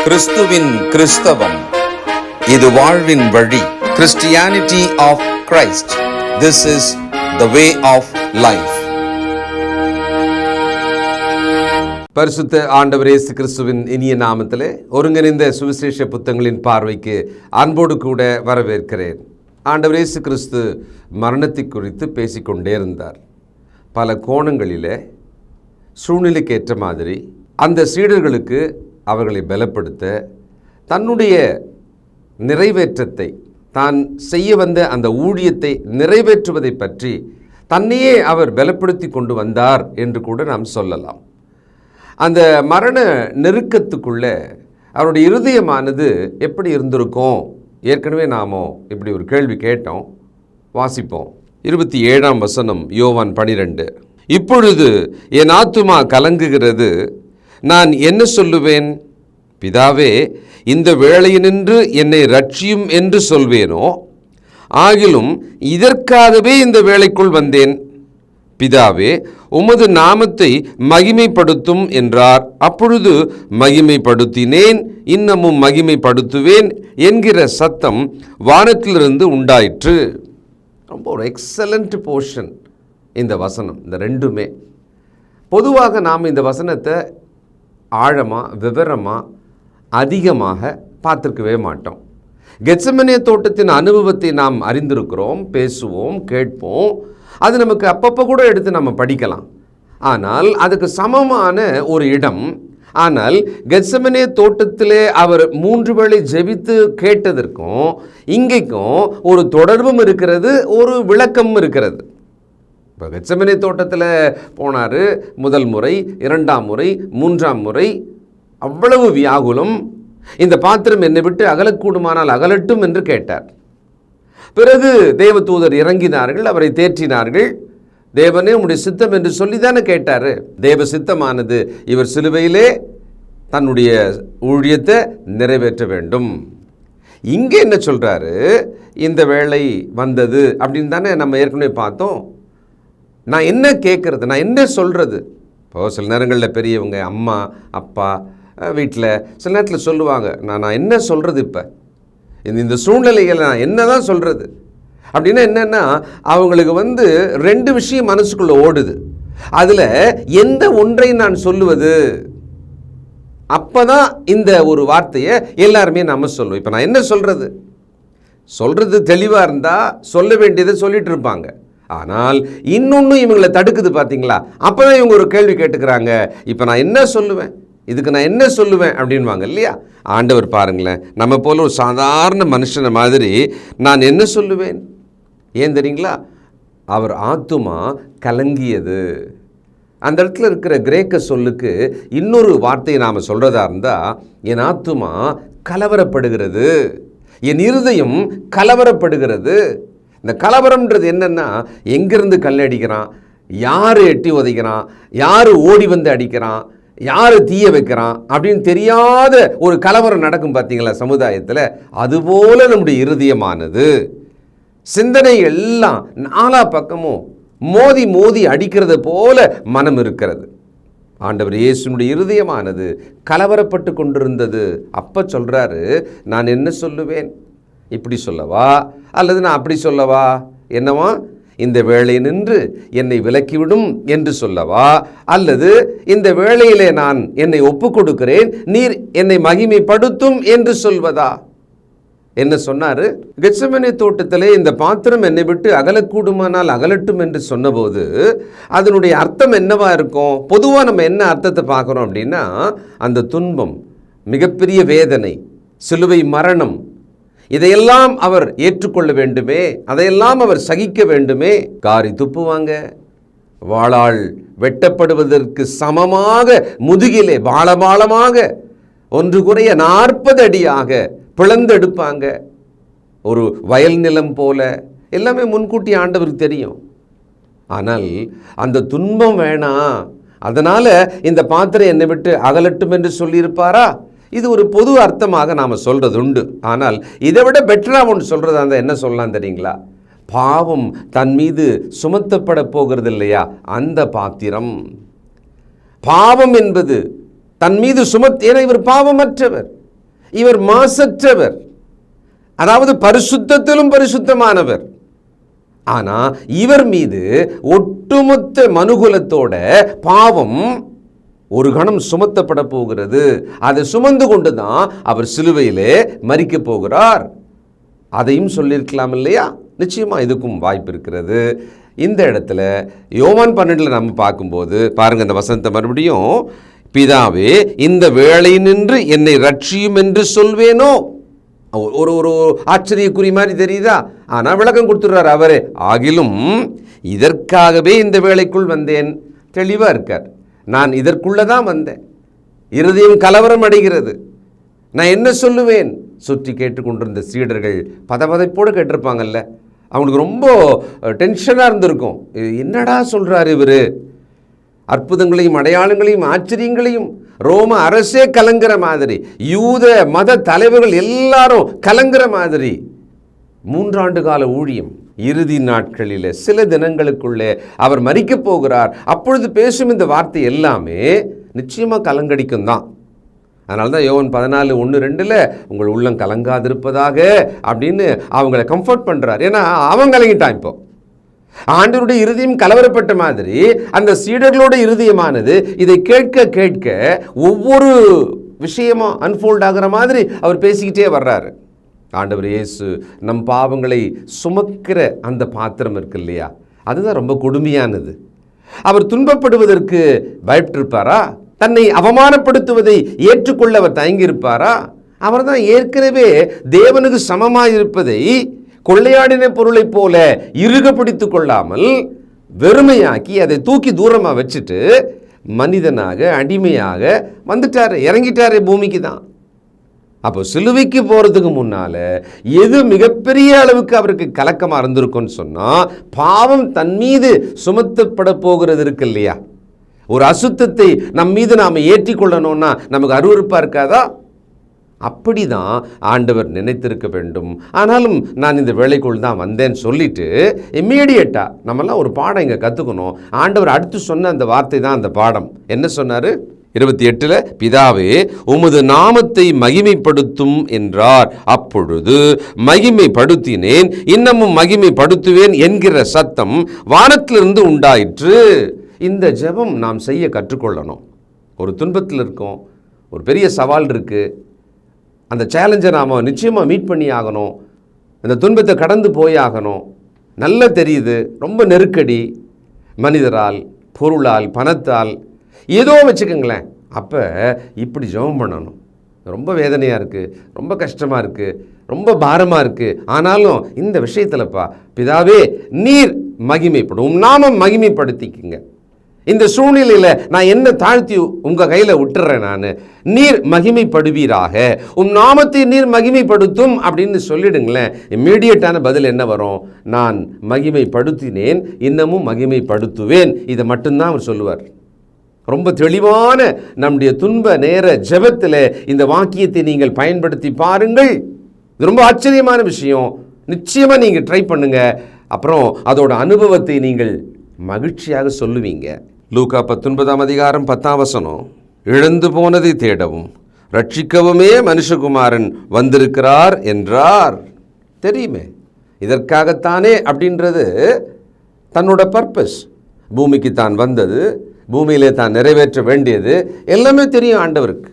கிறிஸ்துவின் கிறிஸ்தவம், இது வாழ்வின் வழி. Christianity of Christ. This is the way of life. பரிசுத்த ஆண்டவர் இயேசு கிறிஸ்துவின் இனிய நாமத்திலே ஒருங்கிணைந்த சுவிசேஷ புத்தகங்களின் பார்வைக்கு அன்போடு கூட வரவேற்கிறேன். ஆண்டவர் இயேசு கிறிஸ்து மரணத்தை குறித்து பேசிக்கொண்டே இருந்தார். பல கோணங்களிலே சூழ்நிலைக்கேற்ற மாதிரி அந்த சீடர்களுக்கு அவர்களை பலப்படுத்த, தன்னுடைய நிறைவேற்றத்தை, தான் செய்ய வந்த அந்த ஊழியத்தை நிறைவேற்றுவதை பற்றி தன்னையே அவர் பலப்படுத்தி கொண்டு வந்தார் என்று கூட நாம் சொல்லலாம். அந்த மரண நெருக்கத்துக்குள்ளே அவருடைய இருதயமானது எப்படி இருந்திருக்கும்? ஏற்கனவே நாமோ இப்படி ஒரு கேள்வி கேட்டோம். வாசிப்போம். 27ஆம் வசனம், யோவான் 12. இப்பொழுது என் ஆத்துமா கலங்குகிறது, நான் என்ன சொல்லுவேன்? பிதாவே, இந்த வேளையினின்று என்னை ரட்சியும் என்று சொல்வேனோ? ஆகிலும் இதற்காகவே இந்த வேளைக்குள் வந்தேன். பிதாவே, உமது நாமத்தை மகிமைப்படுத்தும் என்றார். அப்பொழுது மகிமைப்படுத்தினேன், இன்னமும் மகிமைப்படுத்துவேன் என்கிற சத்தம் வானத்திலிருந்து உண்டாயிற்று. ரொம்ப ஒரு எக்ஸலண்ட் போர்ஷன் இந்த வசனம். இந்த ரெண்டுமே பொதுவாக நாம் இந்த வசனத்தை ஆழமாக, விவரமாக, அதிகமாக பார்த்துருக்கவே மாட்டோம். கெத்செமனே தோட்டத்தின் அனுபவத்தை நாம் அறிந்திருக்கிறோம், பேசுவோம், கேட்போம். அது நமக்கு அப்பப்போ கூட எடுத்து நம்ம படிக்கலாம். ஆனால் அதுக்கு சமமான ஒரு இடம். ஆனால் கெத்செமனே தோட்டத்திலே அவர் 3 வேளை ஜெபித்து கேட்டதற்கும் இங்கேக்கும் ஒரு தொடர்பும் இருக்கிறது, ஒரு விளக்கமும் இருக்கிறது. இப்போ கெத்செமனே தோட்டத்தில் போனார், முதல் முறை, 2ஆம் முறை, 3ஆம் முறை. அவ்வளவு வியாகுலம். இந்த பாத்திரம் என்னை விட்டு அகலக்கூடுமானால் அகலட்டும் என்று கேட்டார். பிறகு தேவதூதர் இறங்கினார்கள், அவரை தேற்றினார்கள். தேவனே உம்முடைய சித்தம் என்று சொல்லி தானே கேட்டார். தேவ சித்தமானது இவர் சிலுவையிலே தன்னுடைய ஊழியத்தை நிறைவேற்ற வேண்டும். இங்கே என்ன சொல்கிறாரு? இந்த வேளை வந்தது அப்படின்னு தானே நம்ம ஏற்கனவே பார்த்தோம். நான் என்ன கேட்குறது, நான் என்ன சொல்கிறது? இப்போ சில நேரங்களில் பெரியவங்க, அம்மா அப்பா வீட்டில் சில நேரத்தில் சொல்லுவாங்க, நான் என்ன சொல்கிறது? இப்போ இந்த சூழ்நிலைகளை நான் என்ன தான் சொல்கிறது அப்படின்னா என்னென்னா, அவங்களுக்கு 2 விஷயம் மனசுக்குள்ளே ஓடுது. அதில் எந்த ஒன்றை நான் சொல்லுவது? அப்போ தான் இந்த ஒரு வார்த்தையை எல்லாருமே நம்ம சொல்லுவோம். இப்போ நான் என்ன சொல்கிறது தெளிவாக இருந்தால் சொல்ல வேண்டியதை சொல்லிட்டு இருப்பாங்க. ஆனால் இன்னொன்று இவங்களை தடுக்குது, பார்த்தீங்களா? அப்போ தான் இவங்க ஒரு கேள்வி கேட்டுக்கிறாங்க, இப்போ நான் என்ன சொல்லுவேன், இதுக்கு நான் என்ன சொல்லுவேன் அப்படின்வாங்க இல்லையா? ஆண்டவர் பாருங்களேன், நம்ம போல ஒரு சாதாரண மனுஷனை மாதிரி நான் என்ன சொல்லுவேன்? ஏன் தெரியுங்களா? அவர் ஆத்துமா கலங்கியது. அந்த இடத்துல இருக்கிற கிரேக்க சொல்லுக்கு இன்னொரு வார்த்தையை நாம் சொல்கிறதா இருந்தால், என் ஆத்துமா கலவரப்படுகிறது, என் இருதயம் கலவரப்படுகிறது. இந்த கலவரம்ன்றது என்னென்னா, எங்கேருந்து கல்லடிக்கிறான், யார் எட்டி உதைக்கிறான், யார் ஓடி வந்து அடிக்கிறான், யார் தீய வைக்கிறான் அப்படின்னு தெரியாத ஒரு கலவரம் நடக்கும், பார்த்தீங்களா சமுதாயத்தில்? அதுபோல் நம்முடைய இருதயமானது, சிந்தனை எல்லாம் 4 பக்கமும் மோதி மோதி அடிக்கிறது போல மனம் இருக்கிறது. ஆண்டவர் இயேசுனுடைய இருதயமானது கலவரப்பட்டு கொண்டிருந்தது. அப்போ சொல்கிறாரு, நான் என்ன சொல்லுவேன்? இப்படி சொல்லவா அல்லது நான் அப்படி சொல்லவா? என்னவா? இந்த வேளை நின்று என்னை விலக்கிவிடும் என்று சொல்லவா, அல்லது இந்த வேளையிலே நான் என்னை ஒப்புக் கொடுக்கிறேன், நீர் என்னை மகிமைப்படுத்தும் என்று சொல்வதா? என்ன சொன்னார்? கெத்செமனே தோட்டத்திலே இந்த பாத்திரம் என்னை விட்டு அகலக்கூடுமானால் அகலட்டும் என்று சொன்னபோது அதனுடைய அர்த்தம் என்னவா இருக்கும்? பொதுவாக நம்ம என்ன அர்த்தத்தை பார்க்குறோம் அப்படின்னா, அந்த துன்பம், மிகப்பெரிய வேதனை, சிலுவை மரணம், இதையெல்லாம் அவர் ஏற்றுக்கொள்ள வேண்டுமே, அதையெல்லாம் அவர் சகிக்க வேண்டுமே. காரி துப்புவாங்க, வாளால் வெட்டப்படுவதற்கு சமமாக முதுகிலே பாலபாலமாக 1 குறைய 40 அடியாக பிளந்தெடுப்பாங்க. ஒரு வயல் நிலம் போல எல்லாமே முன்கூட்டி ஆண்டவருக்கு தெரியும். ஆனால் அந்த துன்பம் வேணாம், அதனால் இந்த பாத்திரம் என்னை விட்டு அகலட்டும் என்று சொல்லியிருப்பாரா? இது ஒரு பொது அர்த்தமாக நாம் சொல்கிறது உண்டு. ஆனால் இதை விட பெட்டராக ஒன்று சொல்கிறதா இருந்தால் என்ன சொல்லலாம் தெரியுங்களா? பாவம் தன் மீது சுமத்தப்பட போகிறது இல்லையா, அந்த பாத்திரம். பாவம் என்பது தன் மீது ஏன்னா இவர் பாவமற்றவர், இவர் மாசற்றவர், அதாவது பரிசுத்தத்திலும் பரிசுத்தமானவர். ஆனா இவர் மீது ஒட்டுமொத்த மனுகுலத்தோட பாவம் ஒரு கணம் சுமத்தப்பட போகிறது. அதை சுமந்து கொண்டுதான் அவர் சிலுவையிலே மரிக்க போகிறார். அதையும் சொல்லியிருக்கலாம் இல்லையா? நிச்சயமா இதுக்கும் வாய்ப்பு இருக்கிறது. இந்த இடத்துல யோவான் 12 நம்ம பார்க்கும்போது பாருங்க, இந்த வசனத்தை மறுபடியும், பிதாவே இந்த வேளை நின்று என்னை ரட்சியும் என்று சொல்வேனோ. ஒரு ஒரு ஆச்சரியக்குறி மாதிரி தெரியுதா? ஆனால் விளக்கம் கொடுத்துடுறார் அவரே. ஆகிலும் இதற்காகவே இந்த வேளைக்குள் வந்தேன். தெளிவாக இருக்கார். நான் இதற்குள்ளதான் வந்தேன். இருதயம் கலவரம் அடைகிறது. நான் என்ன சொல்லுவேன்? சுற்றி கேட்டுக்கொண்டிருந்த சீடர்கள் பதபதைப்போடு கேட்டிருப்பாங்கல்ல. அவங்களுக்கு ரொம்ப டென்ஷனாக இருந்திருக்கும். என்னடா சொல்கிறார் இவர்? அற்புதங்களையும் அடையாளங்களையும் ஆச்சரியங்களையும் ரோம அரசே கலங்குற மாதிரி, யூத மத தலைவர்கள் எல்லாரும் கலங்குற மாதிரி 3 ஆண்டு கால ஊழியம், இறுதி நாட்களில் சில தினங்களுக்குள்ளே அவர் மரிக்கப் போகிறார். அப்பொழுது பேசும் இந்த வார்த்தை எல்லாமே நிச்சயமாக கலங்கடிக்கும் தான். அதனால தான் யோவான் 14:1-2 உங்கள் உள்ளம் கலங்காதிருப்பதாக அப்படின்னு அவங்களை கம்ஃபர்ட் பண்ணுறார். ஏன்னா அவன் கலங்கிட்டான். இப்போ ஆண்டவருடைய இருதயம் கலவரப்பட்ட மாதிரி அந்த சீடர்களோட இருதயமானது இதை கேட்க கேட்க ஒவ்வொரு விஷயமா அன்ஃபோல்ட் ஆகிற மாதிரி அவர் பேசிக்கிட்டே வர்றாரு. ஆண்டவர் இயேசு நம் பாவங்களை சுமக்கிற அந்த பாத்திரம் இருக்கு இல்லையா, அதுதான் ரொம்ப கொடுமையானது. அவர் துன்பப்படுவதற்கு பயப்பட்டிருப்பாரா? தன்னை அவமானப்படுத்துவதை ஏற்றுக்கொள்ள அவர் தயங்கியிருப்பாரா? அவர் தான் ஏற்கனவே தேவனுக்கு சமமாயிருப்பதை கொள்ளையாடின பொருளைப் போல இறுக பிடித்து கொள்ளாமல் வெறுமையாக்கி அதை தூக்கி தூரமாக வச்சுட்டு மனிதனாக அடிமையாக வந்துட்டாரு, இறங்கிட்டாரு பூமிக்கு தான். அப்போ சிலுவைக்கு போகிறதுக்கு முன்னால் எது மிகப்பெரிய அளவுக்கு அவருக்கு கலக்கமாக இருந்திருக்குன்னு சொன்னால், பாவம் தன் மீது சுமத்தப்பட போகிறது இருக்கு இல்லையா. ஒரு அசுத்தத்தை நம் மீது நாம் ஏற்றிக்கொள்ளணும்னா நமக்கு அருவருப்பாக இருக்காதா? அப்படி தான் ஆண்டவர் நினைத்திருக்க வேண்டும். ஆனாலும் நான் இந்த வேலைக்குள் தான் வந்தேன்னு சொல்லிட்டு இம்மீடியட்டாக நம்மெல்லாம் ஒரு பாடம் இங்கே கற்றுக்கணும். ஆண்டவர் அடுத்து சொன்ன அந்த வார்த்தை தான் அந்த பாடம். என்ன சொன்னார்? 28 பிதாவே உமது நாமத்தை மகிமைப்படுத்தும் என்றார். அப்பொழுது மகிமைப்படுத்தினேன், இன்னமும் மகிமைப்படுத்துவேன் என்கிற சத்தம் வானத்திலிருந்து உண்டாயிற்று. இந்த ஜெபம் நாம் செய்ய கற்றுக்கொள்ளணும். ஒரு துன்பத்தில் இருக்கோம், ஒரு பெரிய சவால் இருக்குது, அந்த சேலஞ்சை நாம் நிச்சயமாக மீட் பண்ணி ஆகணும். இந்த துன்பத்தை கடந்து போய் ஆகணும். நல்லா தெரியுது, ரொம்ப நெருக்கடி, மனிதரால், பொருளால், பணத்தால், ஏதோ வச்சுக்கோங்களேன். அப்போ இப்படி ஜெபம் பண்ணணும். ரொம்ப வேதனையாக இருக்குது, ரொம்ப கஷ்டமாக இருக்குது, ரொம்ப பாரமாக இருக்குது. ஆனாலும் இந்த விஷயத்தில்ப்பா பிதாவே நீர் மகிமைப்படும், நாம மகிமைப்படுத்திக்குங்க. இந்த சூழ்நிலையில் நான் என்ன தாழ்த்தி உங்கள் கையில் விட்டுறேன், நான் நீர் மகிமைப்படுவீராக, நாமத்தை நீர் மகிமைப்படுத்தும் அப்படின்னு சொல்லிடுங்களேன். இம்மீடியட்டான பதில் என்ன வரும்? நான் மகிமைப்படுத்தினேன், இன்னமும் மகிமைப்படுத்துவேன். இதை மட்டும்தான் அவர் சொல்லுவார். ரொம்ப தெளிவான நம்முடைய துன்ப நேர ஜெபத்தில் இந்த வாக்கியத்தை நீங்கள் பயன்படுத்தி பாருங்கள். இது ரொம்ப ஆச்சரியமான விஷயம். நிச்சயமாக நீங்கள் ட்ரை பண்ணுங்க. அப்புறம் அதோட அனுபவத்தை நீங்கள் மகிழ்ச்சியாக சொல்லுவீங்க. லூக்கா 19:10 இழந்து போனதை தேடவும் ரட்சிக்கவுமே மனுஷகுமாரன் வந்திருக்கிறார் என்றார். தெரியுமே, இதற்காகத்தானே அப்படின்றது தன்னோட பர்பஸ். பூமிக்கு தான் வந்தது, பூமியிலே தான் நிறைவேற்ற வேண்டியது எல்லாமே தெரியும் ஆண்டவருக்கு.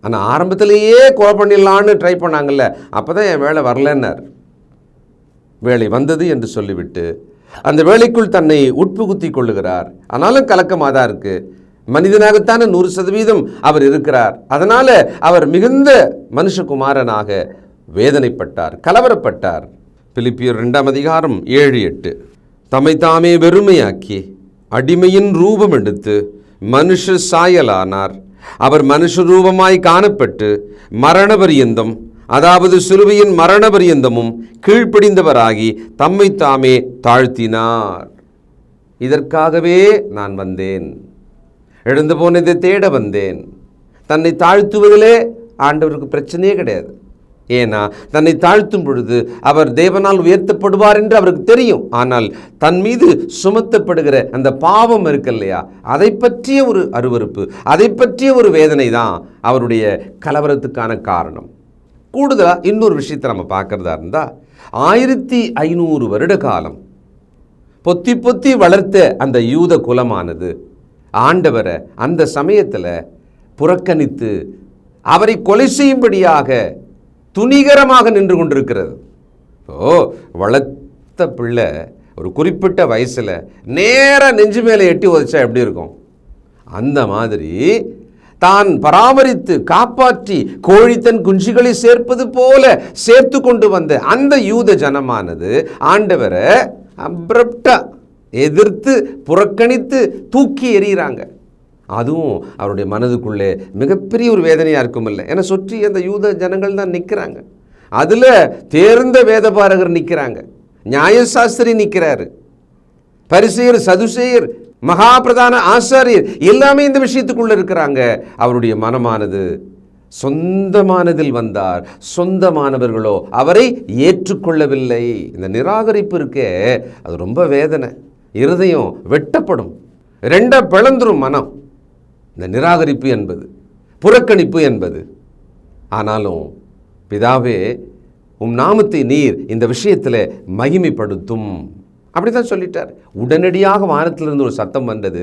ஆனால் ஆரம்பத்திலேயே கொலை பண்ணிடலான்னு ட்ரை பண்ணாங்கல்ல, அப்போ தான் என் வேலை வரலன்னார். வேலை வந்தது என்று சொல்லிவிட்டு அந்த வேலைக்குள் தன்னை உட்புகுத்தி கொள்ளுகிறார். ஆனாலும் கலக்கமாக தான் இருக்குது. மனிதனாகத்தானே 100% அவர் இருக்கிறார். அதனால் அவர் மிகுந்த மனுஷகுமாரனாக வேதனைப்பட்டார், கலவரப்பட்டார். பிலிப்பியர் 2:7-8 தம்மை தாமே வெறுமையாக்கி அடிமையின் ரூபம் எடுத்து மனுஷ சாயலானார். அவர் மனுஷ ரூபமாய் காணப்பட்டு மரண பரியந்தம், அதாவது சிலுவையின் மரண பரியந்தமும் கீழ்ப்படிந்தவராகி தம்மை தாமே தாழ்த்தினார். இதற்காகவே நான் வந்தேன், எழுந்து போனதை தேட வந்தேன். தன்னை தாழ்த்துவதிலே ஆண்டவருக்கு பிரச்சனையே கிடையாது. ஏன்னா தன்னை தாழ்த்தும் பொழுது அவர் தேவனால் உயர்த்தப்படுவார் என்று அவருக்கு தெரியும். ஆனால் தன் மீது சுமத்தப்படுகிற அந்த பாவம் இருக்கு இல்லையா, அதை பற்றிய ஒரு அருவருப்பு, அதை பற்றிய ஒரு வேதனை தான் அவருடைய கலவரத்துக்கான காரணம். கூடுதலாக இன்னொரு விஷயத்தை நம்ம பார்க்கறதா இருந்தால், 1500 வருட காலம் பொத்தி பொத்தி வளர்த்த அந்த யூத குலமானது ஆண்டவரை அந்த சமயத்தில் புறக்கணித்து அவரை கொலை செய்யும்படியாக துணிகரமாக நின்று கொண்டிருக்கிறது. வளர்த்த பிள்ளை ஒரு குறிப்பிட்ட வயசில் நேராக நெஞ்சு மேலே எட்டி உதைச்சா எப்படி இருக்கும்? அந்த மாதிரி தான் பராமரித்து காப்பாற்றி கோழி தன் குஞ்சுகளை சேர்ப்பது போல சேர்த்து கொண்டு வந்த அந்த யூத ஜனமானது ஆண்டவரை அப்ரப்டா எதிர்த்து புறக்கணித்து தூக்கி எறிகிறாங்க. அதுவும் அவருடைய மனதுக்குள்ளே மிகப்பெரிய ஒரு வேதனையாக இருக்கும் இல்லை? ஏன்னா சுற்றி அந்த யூத ஜனங்கள் தான் நிற்கிறாங்க. அதில் தேர்ந்த வேதபாரகர் நிற்கிறாங்க, நியாயசாஸ்திரி நிற்கிறாரு, பரிசேயர், சதுசேயர், மகா பிரதான ஆசாரியர் எல்லாமே இந்த விஷயத்துக்குள்ள இருக்கிறாங்க. அவருடைய மனமானது சொந்தமானதில் வந்தார், சொந்தமானவர்களோ அவரை ஏற்றுக்கொள்ளவில்லை. இந்த நிராகரிப்பு இருக்கே, அது ரொம்ப வேதனை. இருதயம் வெட்டப்படும், ரெண்ட பிளந்துரும் மனம். இந்த நிராகரிப்பு என்பது, புறக்கணிப்பு என்பது. ஆனாலும் பிதாவே, உம் நாமத்தை நீர் இந்த விஷயத்தில் மகிமைப்படுத்தும் அப்படிதான் சொல்லிட்டார். உடனடியாக வானத்திலிருந்து ஒரு சத்தம் வந்தது,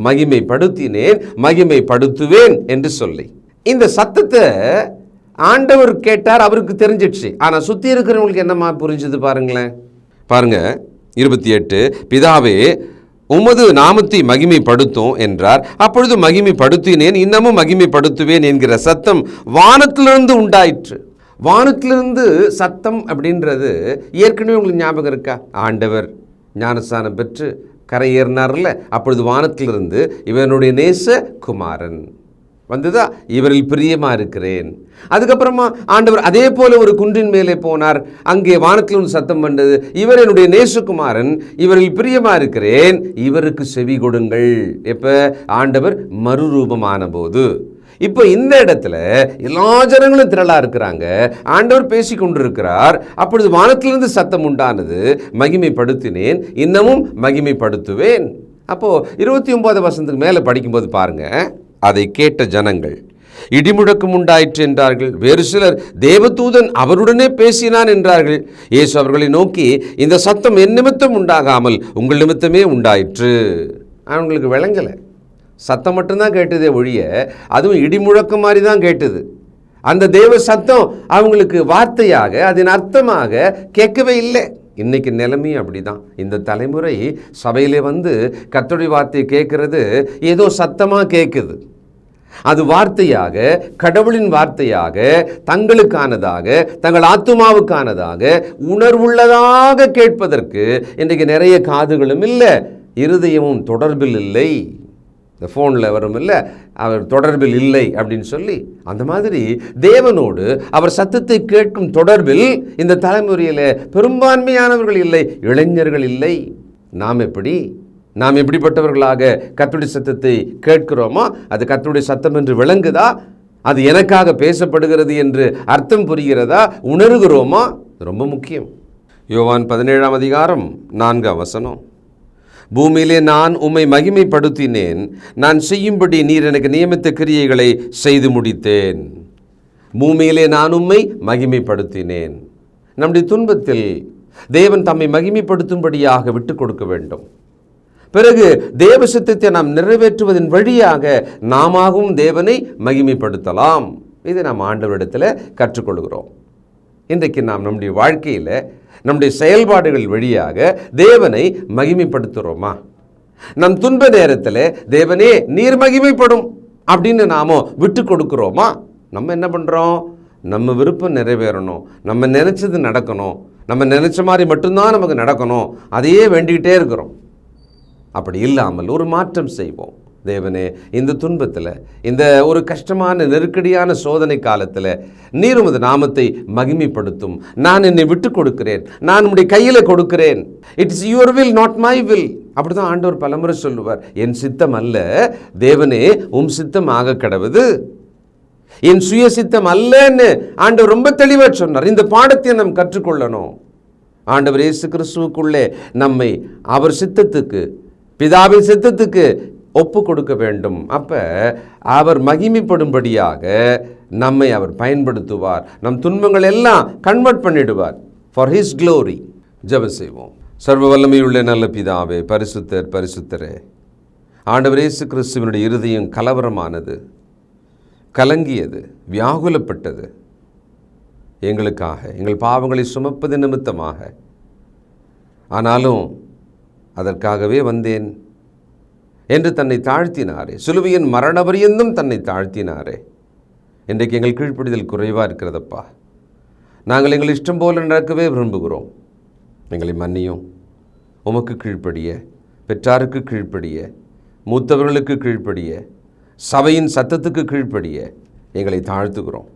மகிமைப்படுத்தினேன், மகிமைப்படுத்துவேன் என்று சொல்லி. இந்த சத்தத்தை ஆண்டவர் கேட்டார், அவருக்கு தெரிஞ்சிடுச்சு. ஆனால் சுற்றி இருக்கிறவங்களுக்கு என்னமா புரிஞ்சுது பாருங்களேன். பாருங்க 28, பிதாவே உமது நாமத்தை மகிமைப்படுத்தும் என்றார். அப்பொழுது மகிமைப்படுத்தினேன், இன்னமும் மகிமைப்படுத்துவேன் என்கிற சத்தம் வானத்திலிருந்து உண்டாயிற்று. வானத்திலிருந்து சத்தம் அப்படின்றது ஏற்கனவே உங்களுக்கு ஞாபகம் இருக்கா? ஆண்டவர் ஞானஸ்நானம் பெற்று கரையேறினார்ல, அப்பொழுது வானத்திலிருந்து இவனுடைய நேச குமாரன் வந்ததா, இவரில் பிரியமாக இருக்கிறேன். அதுக்கப்புறமா ஆண்டவர் அதே போல ஒரு குன்றின் மேலே போனார், அங்கே வானத்தில் ஒரு சத்தம் வந்தது, இவர் என்னுடைய நேசகுமாரன், இவரில் பிரியமாக இருக்கிறேன், இவருக்கு செவி கொடுங்கள். எப்போ? ஆண்டவர் மறுரூபமான போது. இப்போ இந்த இடத்துல எல்லா ஜனங்களும் திரளாக இருக்கிறாங்க, ஆண்டவர் பேசி கொண்டிருக்கிறார். அப்பொழுது வானத்திலிருந்து சத்தம் உண்டானது, மகிமைப்படுத்தினேன், இன்னமும் மகிமைப்படுத்துவேன். அப்போது 29 வசனத்துக்கு மேலே படிக்கும்போது பாருங்க, அதை கேட்ட ஜனங்கள் இடிமுழக்கம் உண்டாயிற்று என்றார்கள். வேறு சிலர் தேவதூதன் அவருடனே பேசினான் என்றார்கள். இயேசு அவர்களை நோக்கி, இந்த சத்தம் என் நிமித்தம் உண்டாகாமல் உங்கள் நிமித்தமே உண்டாயிற்று. அவங்களுக்கு விளங்கலை, சத்தம் மட்டும்தான் கேட்டதே ஒழிய, அதுவும் இடிமுழக்கம் மாதிரி தான் கேட்டது. அந்த தேவ சத்தம் அவங்களுக்கு வார்த்தையாக, அதன் அர்த்தமாக கேட்கவே இல்லை. இன்னைக்கு நிலைமையும் அப்படிதான். இந்த தலைமுறை சபையிலே வந்து கர்த்தருடைய வார்த்தையை கேட்கறது ஏதோ சத்தமாக கேட்குது. அது வார்த்தையாக, கடவுளின் வார்த்தையாக, தங்களுக்கானதாக, தங்கள் ஆத்துமாவுக்கானதாக, உணர்வுள்ளதாக கேட்பதற்கு இன்றைக்கு நிறைய காதுகளும் இல்லை, இருதயமும் தொடர்பில் இல்லை. இந்த ஃபோனில் வரும் இல்லை, அவர் தொடர்பில் இல்லை அப்படின்னு சொல்லி, அந்த மாதிரி தேவனோடு அவர் சத்தத்தை கேட்கும் தொடர்பில் இந்த தலைமுறையில் பெரும்பான்மையானவர்கள் இல்லை, இளைஞர்கள் இல்லை. நாம் எப்படிப்பட்டவர்களாக கர்த்தருடைய சத்தத்தை கேட்கிறோமோ, அது கர்த்தருடைய சத்தம் என்று விளங்குதா? அது எனக்காக பேசப்படுகிறது என்று அர்த்தம் புரிகிறதா? உணர்கிறோமா? ரொம்ப முக்கியம். யோவான் 17ஆம் அதிகாரம் 4ஆம் வசனம், பூமியிலே நான் உம்மை மகிமைப்படுத்தினேன், நான் செய்யும்படி நீர் எனக்கு நியமித்த கிரியைகளை செய்து முடித்தேன். பூமியிலே நான் உம்மை மகிமைப்படுத்தினேன். நம்முடைய துன்பத்தில் தேவன் தம்மை மகிமைப்படுத்தும்படியாக விட்டு கொடுக்க வேண்டும். பிறகு தேவ சித்தத்தை நாம் நிறைவேற்றுவதன் வழியாக நாமாகவும் தேவனை மகிமைப்படுத்தலாம். இதை நாம் ஆண்டவரிடத்தில் கற்றுக்கொள்கிறோம். இன்றைக்கு நாம் நம்முடைய வாழ்க்கையில், நம்முடைய செயல்பாடுகள் வழியாக தேவனை மகிமைப்படுத்துகிறோமா? நம் துன்ப நேரத்தில் தேவனே நீர் மகிமைப்படும் அப்படின்னு நாம விட்டு கொடுக்குறோமா? நம்ம என்ன பண்ணுறோம்? நம்ம விருப்பம் நிறைவேறணும், நம்ம நினச்சது நடக்கணும், நம்ம நினச்ச மாதிரி மட்டும்தான் நமக்கு நடக்கணும், அதையே வேண்டிக்கிட்டே இருக்கிறோம். அப்படி இல்லாமல் ஒரு மாற்றம் செய்வோம். தேவனே, இந்த துன்பத்தில், இந்த ஒரு கஷ்டமான நெருக்கடியான சோதனை காலத்தில் நீர் உமது நாமத்தை மகிமைப்படுத்தும். நான் என்னை விட்டு கொடுக்கிறேன், நான் உம்முடைய கையில் கொடுக்கிறேன். It's your will, not my will. அப்படி தான் ஆண்டவர் பலமுறை சொல்லுவார். என் சித்தம் அல்ல தேவனே, உம் சித்தம் ஆக கடவுது. என் சுயசித்தம் அல்லன்னு ஆண்டவர் ரொம்ப தெளிவாக சொன்னார். இந்த பாடத்தை நாம் கற்றுக்கொள்ளணும். ஆண்டவர் இயேசு கிறிஸ்துவுக்குள்ளே நம்மை அவர் சித்தத்துக்கு, பிதாவின் சித்தத்துக்கு ஒப்பு கொடுக்க வேண்டும். அப்போ அவர் மகிமைப்படும்படியாக நம்மை அவர் பயன்படுத்துவார். நம் துன்பங்கள் எல்லாம் கன்வெர்ட் பண்ணிடுவார் ஃபார் ஹிஸ் க்ளோரி. ஜெபம் செய்வோம். சர்வ வல்லமையுள்ள நல்ல பிதாவே, பரிசுத்தர் பரிசுத்தரே, ஆண்டவர் இயேசு கிறிஸ்துவினுடைய இருதயம் கலவரமானது, கலங்கியது, வியாகுலப்பட்டது. எங்களுக்காக, எங்கள் பாவங்களை சுமப்பது நிமித்தமாக. ஆனாலும் அதற்காகவே வந்தேன் என்று தன்னை தாழ்த்தினாரே. சிலுவையின் மரண பரியந்தம் தன்னை தாழ்த்தினாரே. இன்றைக்கு எங்கள் கீழ்ப்படிதல் குறைவாக இருக்கிறதப்பா. நாங்கள் எங்கள் இஷ்டம் போல நடக்கவே விரும்புகிறோம். எங்களை மன்னியும். உமக்கு கீழ்ப்படிய, பெற்றாருக்கு கீழ்ப்படிய, மூத்தவர்களுக்கு கீழ்ப்படிய, சபையின் சத்தத்துக்கு கீழ்ப்படிய எங்களை தாழ்த்துகிறோம்.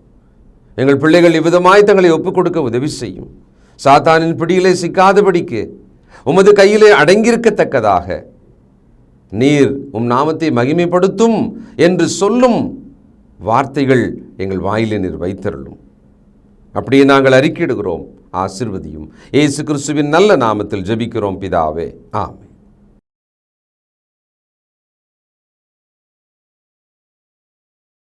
எங்கள் பிள்ளைகள் இவ்விதமாய் தங்களை ஒப்புக் கொடுக்க உதவி செய்யும். சாத்தானின் பிடியிலே சிக்காதபடிக்கு உமது கையிலே அடங்கியிருக்கத்தக்கதாக நீர் உம் நாமத்தை மகிமைப்படுத்தும் என்று சொல்லும் வார்த்தைகள் எங்கள் வாயிலே நீர் வைத்தருளும். அப்படியே நாங்கள் அறிக்கையிடுகிறோம். ஆசீர்வதியும். இயேசு கிறிஸ்துவின் நல்ல நாமத்தில் ஜெபிக்கிறோம் பிதாவே. ஆமென்.